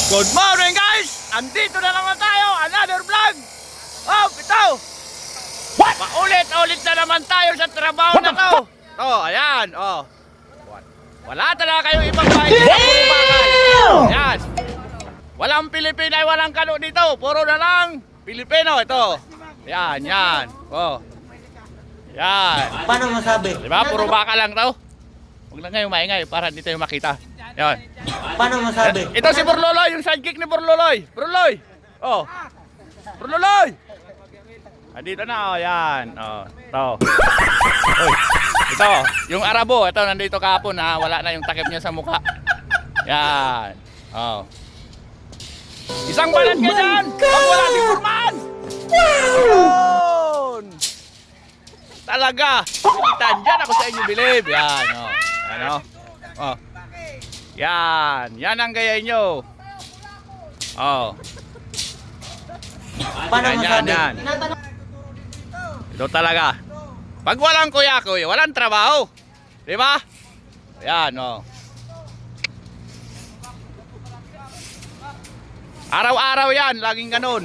Good morning guys! Andito na naman tayo, another vlog! Oh, ito! What? Paulit-ulit na naman tayo sa trabaho na to! Oh, ayan, oh. Wala talaga kayong ibang bahay dito, puro bakal. Ayan. Walang Pilipino ay walang kano dito, puro na lang Pilipino, ito. Ayan, yan. Oh. Yan. Paano masabi? Diba, puro bakal lang to. Huwag lang kayo maingay para hindi tayo makita. Yan. Paano masabi? Ito si Burloloy, yung sidekick ni Burloloy. Burloloy! Oh. Burloloy! Andito na, oh, yan. Oh, ito. Uy. Ito, yung Arabo, ito nandito kahapon ha, wala na yung takip niya sa mukha. Yan. Oh. Isang balat ka dyan! Pag wala si Furman! Yun! Talaga! Pilitan dyan ako sa inyo, believe. Yan, oh. Yan, oh. Oh. Yan. Yan ang gaya nyo. Oh. Paano Yan, masabi? yan. Ito talaga. Pag walang kuya-kuya, walang trabaho. Di ba? Yan, oh. Araw-araw yan, laging ganun.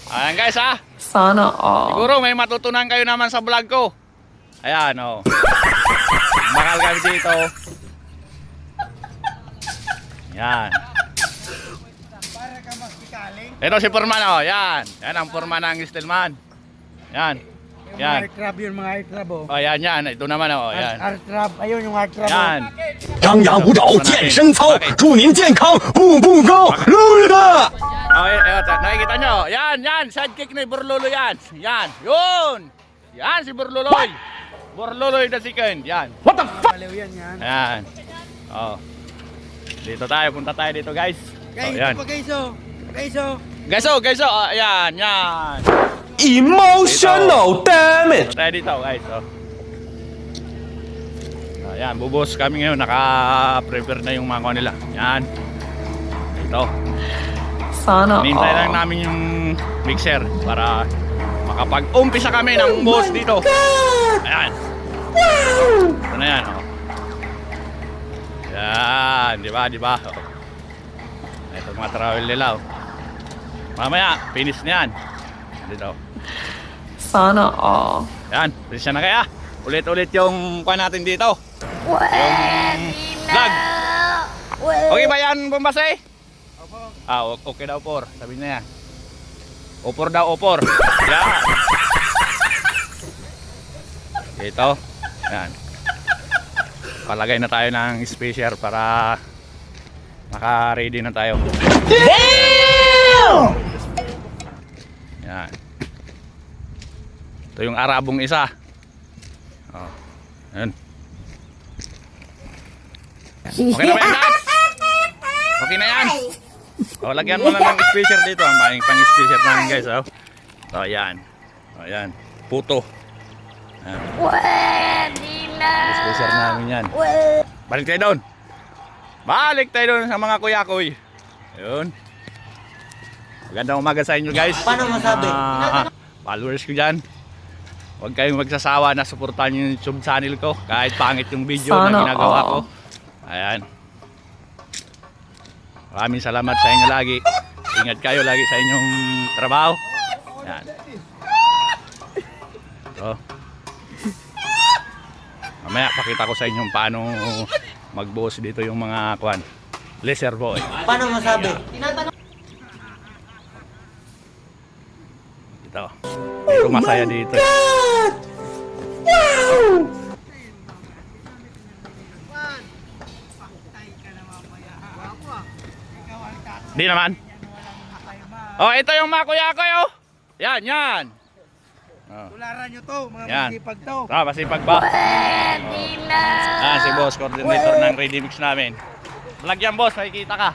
Ayan guys ha. Sana all. Siguro may matutunan kayo naman sa vlog ko. Ayan, oh. Bakal kami dito. Yan. Ito si Furman, oh. Yan. Yan ang Furman ng Stillman. Yan. Yan. Yung mga crab yun, mga crab oh. Oh, yan, yan. Ito naman, oh. Yan. Crab, ayun yung hard crab. Yan. 张牙舞爪，健身操，祝您健康，步步高，噜的。 Oh, nakikita nyo. Yan, yan. Sidekick ni Burloloy yan. Yan. Yun. Yan si Burloloy. Burloloy the second. Yan. What the fuck? Baliw yan, yan. Yan. Oh. Dito tayo. Punta tayo dito guys. Guys, Oh, yan. ito pa guys oh. Guys oh. Guys, oh. Guys, oh. Oh, yan. Yan. Emotional, damn it. Punta tayo dito guys. Oh. Yan. Bubos kami ngayon. Naka-prepare na yung mga kuha nila. Yan. Ito. Sana Nintay lang all. namin yung mixer para makapag-umpisa kami ng boss dito. Ayan. Ito na yan, oh. Yan, di ba, di ba? Oh. Ito mga travel nila, oh. Mamaya, finish na yan. Dito. Sana all. Yan, finish na kaya. Ulit-ulit yung kuha natin dito. Yung vlog. Okay ba yan, Bombasay? Ah, okay daw, por. Sabi na yan. Opor daw, opor. Yan. Ito. Yan. Palagay na tayo ng special para maka-ready na tayo. Yan. Ito yung Arabong isa. Oh. Yan. Okay na ba yan, Nats? Okay na yan. O, lagyan mo na ng special dito. Ang maing pang-special namin guys. Oh. So, ayan. O, ayan. Puto. Ayan. Special namin yan. Balik tayo doon. Balik tayo doon sa mga kuya-kuy. Ayun. Magandang umaga sa inyo guys. Paano masabi? Followers ko dyan. Huwag kayong magsasawa na suportahan yung YouTube channel ko. Kahit pangit yung video na Sana ginagawa ko. all. Ayan. Maraming salamat sa inyo lagi. Ingat kayo lagi sa inyong trabaho. Ayan. So, mamaya pakita ko sa inyo paano magbuhos dito yung mga kwan. Laser boy. Paano masabi? Ito. Ito masaya dito. Di naman. Oh, ito yung mga kuya-kuy, oh. Yan, yan. Oh. Tularan nyo to, mga Yan. masipag to. Ah, masipag ba? Ah, si boss, coordinator ng Ready Mix namin. Vlog yan, boss, makikita ka.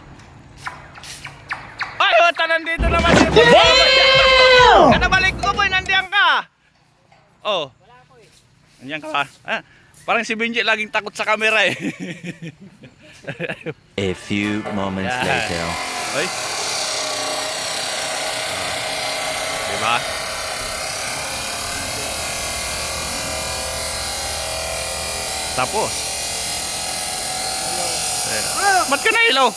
Ay, wata, nandito naman si boss. Kanabalik ko, boy, nandiyan ka. Oh. Nandiyan ka ba? Ah, parang si Benji laging takot sa camera eh. A few moments Yan. later. Oy. Diba? Tapos. Ba't ka na ilaw?